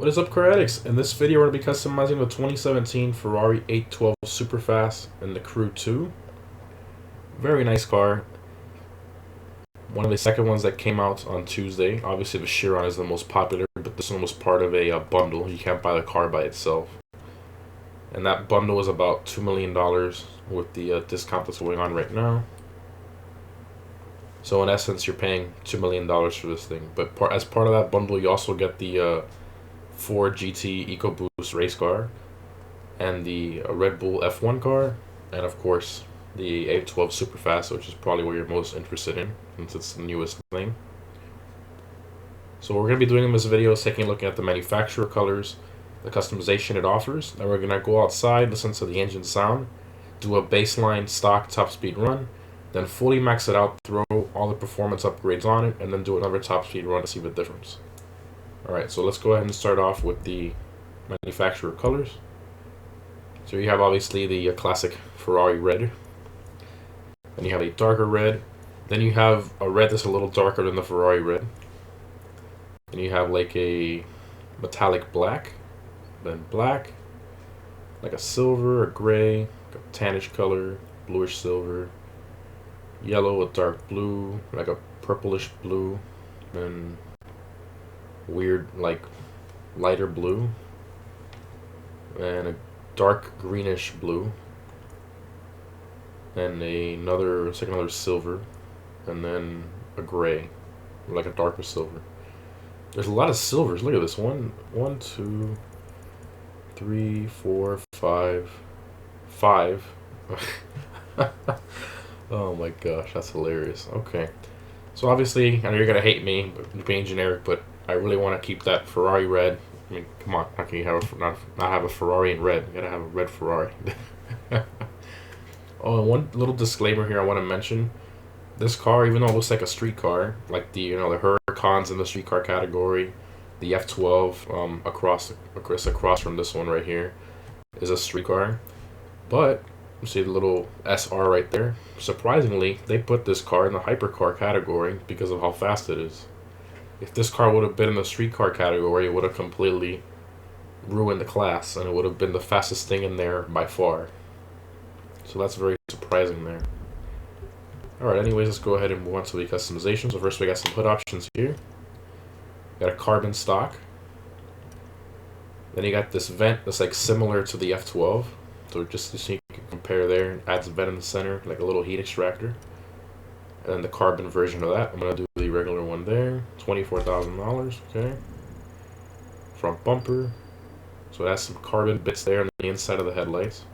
What is up, Creatics? In this video, we're going to be customizing the 2017 Ferrari 812 Superfast in the Crew 2. Very nice car. One of the second ones that came out on Tuesday. Obviously, the Chiron is the most popular, but this one was part of a bundle. You can't buy the car by itself. And that bundle was about $2 million with the discount that's going on right now. So in essence, you're paying $2 million for this thing. But as part of that bundle, you also get the Ford GT EcoBoost race car, and the Red Bull F1 car, and of course the 812 Superfast, which is probably what you're most interested in since it's the newest thing. So what we're going to be doing in this video is taking a look at the manufacturer colors, the customization it offers, then we're going to go outside, listen to the engine sound, do a baseline stock top speed run, then fully max it out, throw all the performance upgrades on it, and then do another top speed run to see the difference. Alright, so let's go ahead and start off with the manufacturer colors. So you have obviously the classic Ferrari red. Then you have a darker red. Then you have a red that's a little darker than the Ferrari red. Then you have like a metallic black. Then black. Like a silver, a gray, like a tannish color, bluish silver. Yellow, a dark blue, like a purplish blue. Then weird, like lighter blue, and a dark greenish blue, and another silver, and then a gray, like a darker silver. There's a lot of silvers. Look at this. One, two, three, four, five. Oh my gosh, that's hilarious. Okay, so obviously I know you're gonna hate me but being generic, but I really want to keep that Ferrari red. I mean, come on, how can you have not have a Ferrari in red? You gotta have a red Ferrari. Oh, and one little disclaimer here I want to mention: this car, even though it looks like a street car, like the the Huracans in the street car category, the F12 across from this one right here is a street car, but you see the little SR right there. Surprisingly, they put this car in the hypercar category because of how fast it is. If this car would have been in the street car category, it would have completely ruined the class, and it would have been the fastest thing in there by far. So that's very surprising there. Alright, anyways, let's go ahead and move on to the customization. So first we got some hood options here. Got a carbon stock. Then you got this vent that's like similar to the F12. So just so you can compare there, it adds a vent in the center, like a little heat extractor. And then the carbon version of that, I'm going to do the regular one there, $24,000, okay. Front bumper, so it has some carbon bits there on the inside of the headlights.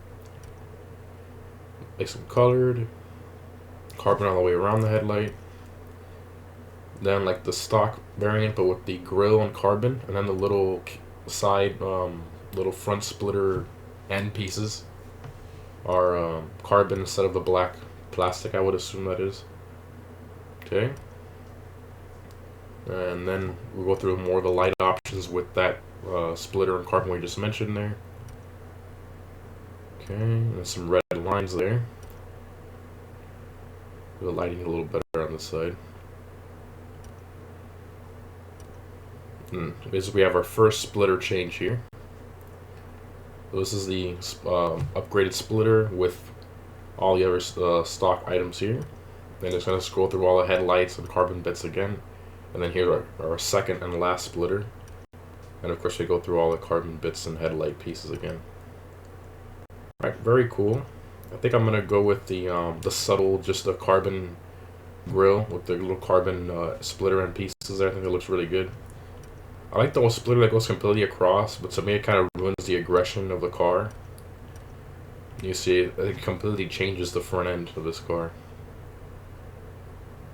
Make some colored, carbon all the way around the headlight. Then like the stock variant, but with the grille and carbon, and then the little side, little front splitter end pieces are carbon instead of the black plastic, I would assume that is. Okay, and then we'll go through more of the light options with that splitter and carbon we just mentioned there. Okay, and some red lines there. The lighting a little better on the side. And basically we have our first splitter change here. So this is the upgraded splitter with all the other stock items here. Then it's going to scroll through all the headlights and carbon bits again. And then here are our second and last splitter. And of course we go through all the carbon bits and headlight pieces again. Alright, very cool. I think I'm going to go with the subtle, just the carbon grill with the little carbon splitter and pieces there. I think it looks really good. I like the whole splitter that goes completely across, but to me it kind of ruins the aggression of the car. You see, it completely changes the front end of this car.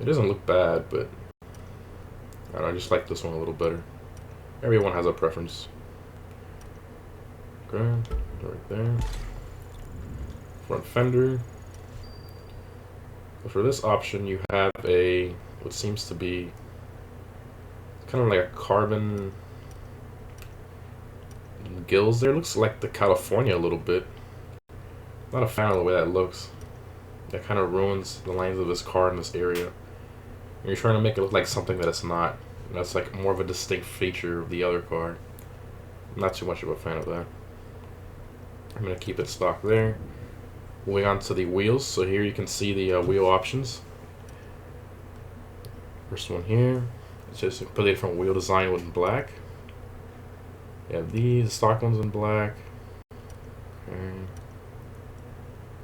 It doesn't look bad, but I don't know, I just like this one a little better. Everyone has a preference. Okay, right there. Front fender. So for this option, you have what seems to be kind of like a carbon gills there. Looks like the California a little bit. Not a fan of the way that looks. That kind of ruins the lines of this car in this area. You're trying to make it look like something that it's not. That's like more of a distinct feature of the other car. I'm not too much of a fan of that. I'm going to keep it stock there. Moving on to the wheels. So here you can see the wheel options. First one here. It's just a completely different wheel design with black. You have these stock ones in black. Okay.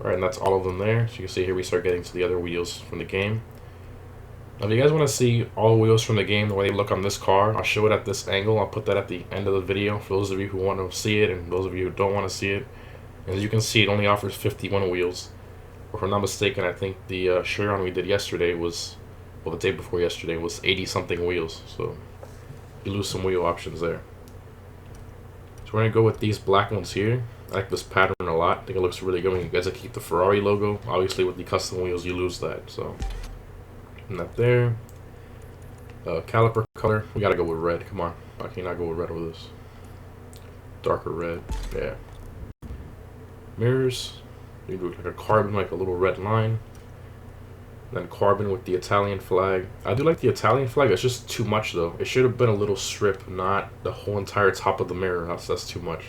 Alright, and that's all of them there. So you can see here we start getting to the other wheels from the game. Now if you guys want to see all the wheels from the game, the way they look on this car, I'll show it at this angle. I'll put that at the end of the video for those of you who want to see it and those of you who don't want to see it. As you can see, it only offers 51 wheels. If I'm not mistaken, I think the Chiron we did yesterday was, well, the day before yesterday was 80 something wheels. So you lose some wheel options there. So we're going to go with these black ones here. I like this pattern a lot. I think it looks really good when you guys keep the Ferrari logo. Obviously with the custom wheels you lose that. So and that there. Caliper color, we gotta go with red. Come on, I cannot go with red with this. Darker red, yeah. Mirrors, you do like a carbon, like a little red line. Then carbon with the Italian flag. I do like the Italian flag. It's just too much though. It should have been a little strip, not the whole entire top of the mirror. That's too much.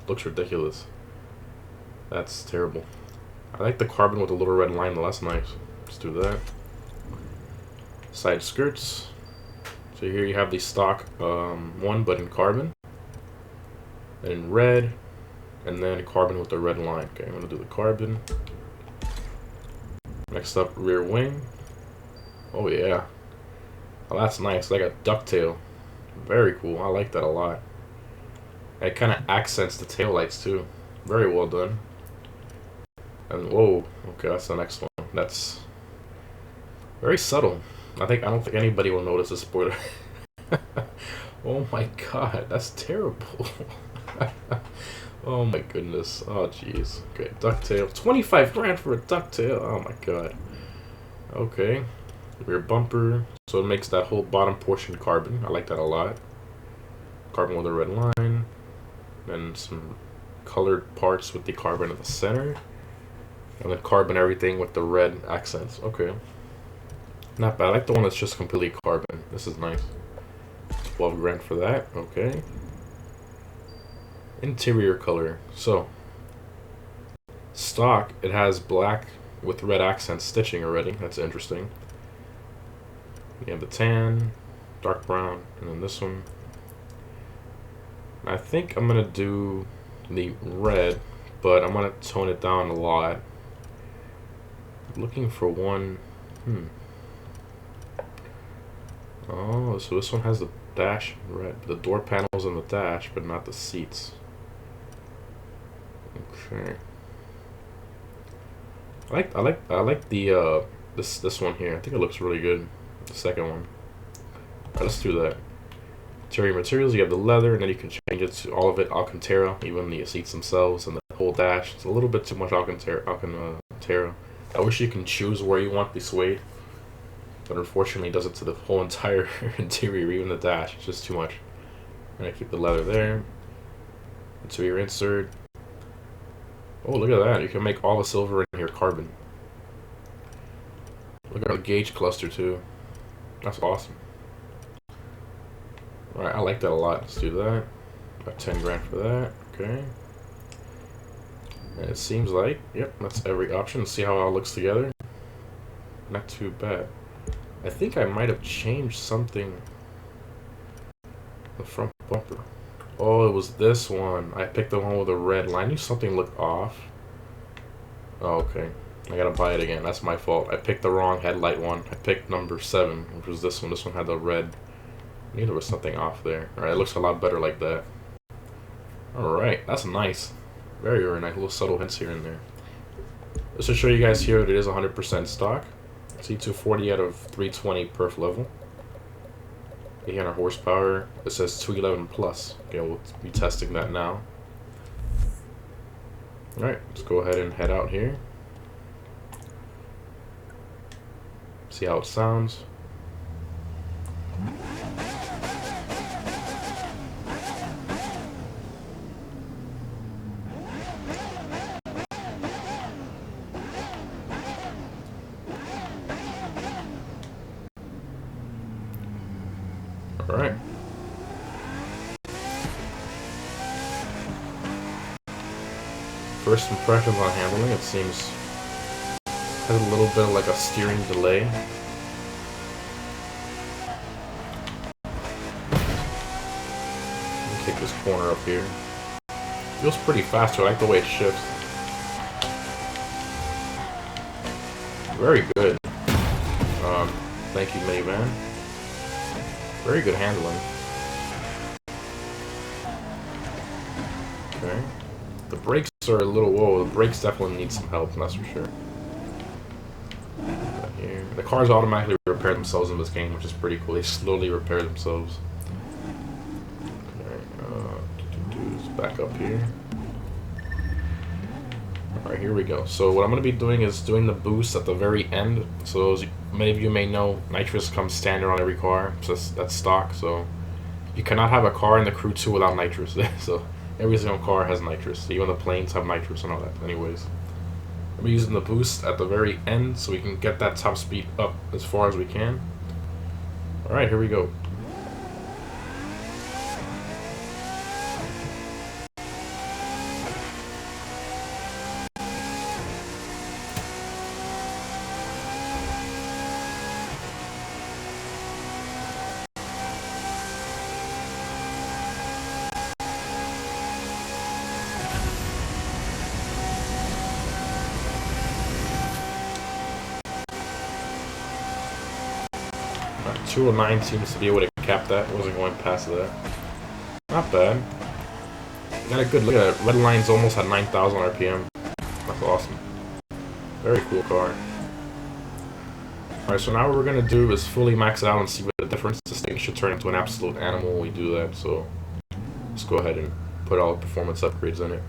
Looks ridiculous. That's terrible. I like the carbon with a little red line though. That's nice. Let's do that. Side skirts. So here you have the stock one, but in carbon. And in red. And then carbon with the red line. Okay, I'm going to do the carbon. Next up, rear wing. Oh yeah. Oh, that's nice. Like a ducktail. Very cool. I like that a lot. It kind of accents the tail lights too. Very well done. And whoa. Okay, that's the next one. That's very subtle. I don't think anybody will notice the spoiler. Oh my god, that's terrible. Oh my goodness. Oh jeez. Okay, ducktail. 25 grand for a ducktail. Oh my god. Okay. Rear bumper. So it makes that whole bottom portion carbon. I like that a lot. Carbon with a red line. Then some colored parts with the carbon at the center. And then carbon everything with the red accents. Okay. Not bad. I like the one that's just completely carbon. This is nice. 12 grand for that. Okay. Interior color. So, stock, it has black with red accent stitching already. That's interesting. You have the tan, dark brown, and then this one. I think I'm going to do the red, but I'm going to tone it down a lot. I'm looking for one. Oh, so this one has the dash red, the door panels and the dash, but not the seats. Okay. I like the this one here. I think it looks really good. The second one. Alright, let's do that. Interior materials, you have the leather, and then you can change it to all of it Alcantara, even the seats themselves and the whole dash. It's a little bit too much Alcantara. I wish you can choose where you want the suede. But unfortunately it does it to the whole entire interior, even the dash. It's just too much. I'm gonna keep the leather there. Interior insert. Oh, look at that. You can make all the silver in here carbon. Look at the gauge cluster too. That's awesome. Alright, I like that a lot. Let's do that. Got 10 grand for that. Okay. And it seems like, yep, that's every option. Let's see how it all looks together. Not too bad. I think I might have changed something. The front bumper. Oh, it was this one. I picked the one with the red line. I knew something looked off. Oh, okay. I gotta buy it again. That's my fault. I picked the wrong headlight one. I picked number 7, which was this one. This one had the red. I knew there was something off there. Alright, it looks a lot better like that. Alright, that's nice. Very, very nice. Little subtle hints here and there. Just to show you guys here, it is 100% stock. C240 out of 320 perf level. 800 horsepower. It says 211 plus. Okay, we'll be testing that now. Alright, let's go ahead and head out here. See how it sounds. Alright. First impressions on handling, it seems has a little bit of like a steering delay. Let me take this corner up here. Feels pretty fast, I like the way it shifts. Very good. Thank you, minivan. Very good handling. Okay. The brakes are a little, whoa, the brakes definitely need some help, that's for sure. Here. The cars automatically repair themselves in this game, which is pretty cool. They slowly repair themselves. Alright, back up here. Alright, here we go. So what I'm going to be doing is doing the boost at the very end. So as many of you may know, nitrous comes standard on every car. So that's stock. So you cannot have a car in the Crew 2 without nitrous. So every single car has nitrous. Even the planes have nitrous and all that. Anyways, I'm using the boost at the very end so we can get that top speed up as far as we can. Alright, here we go. Alright, 209 seems to be able to cap that. Wasn't going past that. Not bad. Got a good look at it. Red line's almost at 9,000 RPM. That's awesome. Very cool car. Alright, so now what we're going to do is fully max it out and see what the difference. This thing should turn into an absolute animal when we do that, so let's go ahead and put all the performance upgrades in it.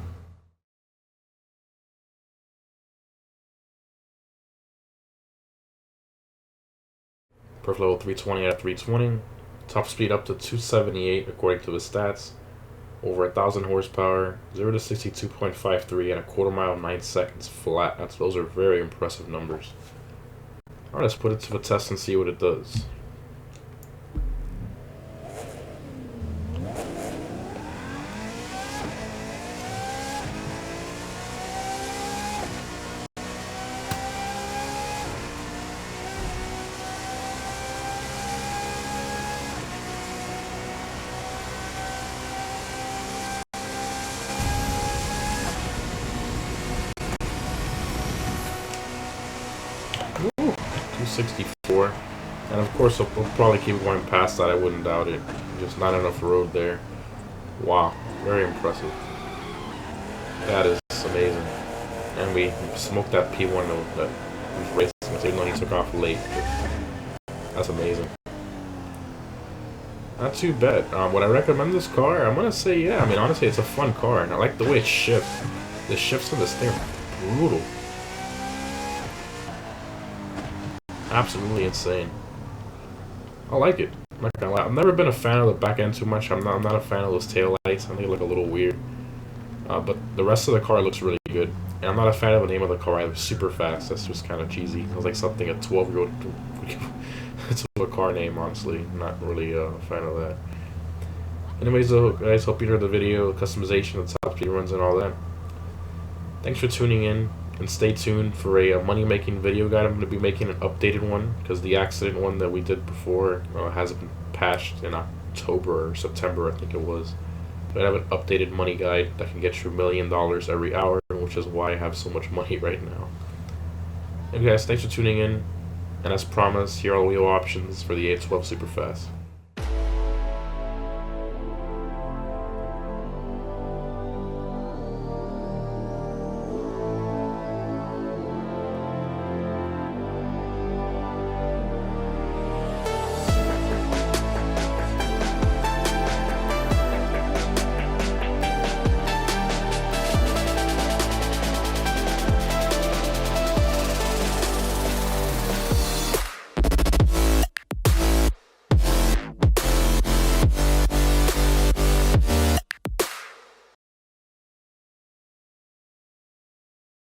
Perf Level 320 at 320. Top speed up to 278 according to the stats. Over 1,000 horsepower. 0 to 62.53 and a quarter mile 9 seconds flat. Those are very impressive numbers. Alright, let's put it to the test and see what it does. Ooh, 264. And of course, we'll probably keep going past that, I wouldn't doubt it. Just not enough road there. Wow, very impressive. That is amazing. And we smoked that P1 that was racing, even though he took off late. That's amazing. Not too bad. Would I recommend this car? I'm gonna say yeah. I mean, honestly, it's a fun car, and I like the way it shifts. The shifts on this thing are brutal. Absolutely insane. I like it. I'm not gonna lie. I've never been a fan of the back end too much. I'm not a fan of those tail lights. I think they look a little weird. But the rest of the car looks really good. And I'm not a fan of the name of the car either. Superfast. That's just kind of cheesy. It was like something a 12-year-old would give a car name, honestly. I'm not really a fan of that. Anyways, though, guys, hope you enjoyed the video, customization, the top speed runs, and all that. Thanks for tuning in. And stay tuned for a money-making video guide. I'm going to be making an updated one because the accident one that we did before hasn't been patched in October or September, I think it was. But I have an updated money guide that can get you $1 million every hour, which is why I have so much money right now. And guys, thanks for tuning in. And as promised, here are all wheel options for the 812 Superfast.